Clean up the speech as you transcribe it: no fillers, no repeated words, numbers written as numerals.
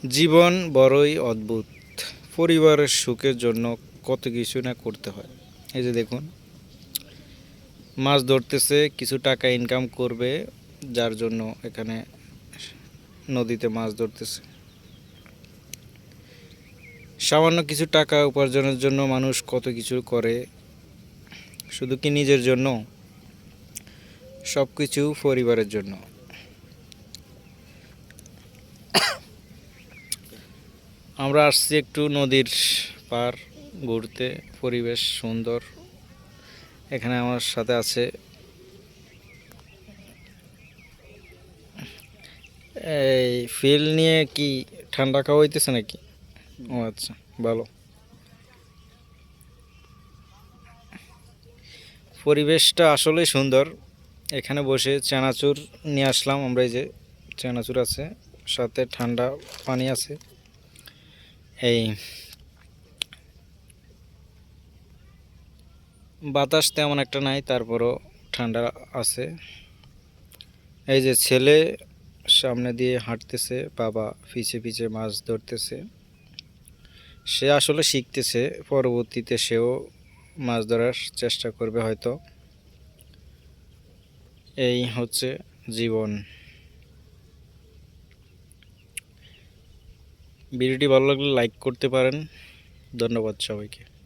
জীবন বড়ই অদ্ভুত। পরিবারের সুখের জন্য কত কিছু না করতে হয়। এই যে দেখুন, মাছ ধরতেছে, কিছু টাকা ইনকাম করবে, যার জন্য এখানে নদীতে মাছ ধরতেছে। সামান্য কিছু টাকা উপার্জনের জন্য মানুষ কত কিছু করে। শুধু কি নিজের জন্য? সব কিছু পরিবারের জন্য। আমরা আসছি একটু নদীর পার ঘুরতে। পরিবেশ সুন্দর। এখানে আমার সাথে আছে এই ফিল নিয়ে কি ঠান্ডা খাওয়া হইতেছে নাকি? ও আচ্ছা, ভালো। পরিবেশটা আসলেই সুন্দর। এখানে বসে চানাচুর নিয়ে আসলাম আমরা। এই যে চানাচুর আছে, সাথে ঠান্ডা পানি আছে। এই বাতাস তেমন একটা নাই, তারপরও ঠান্ডা আছে। এই যে ছেলে সামনে দিয়ে হাঁটতেছে, বাবা পিছে পিছে মাছ ধরতেছে। সে আসলে শিখতেছে, পরবর্তীতে সেও মাছ ধরার চেষ্টা করবে হয়তো। এই হচ্ছে জীবন। ভিডিওটি ভালো লাগলে লাইক করতে পারেন। ধন্যবাদ সবাইকে।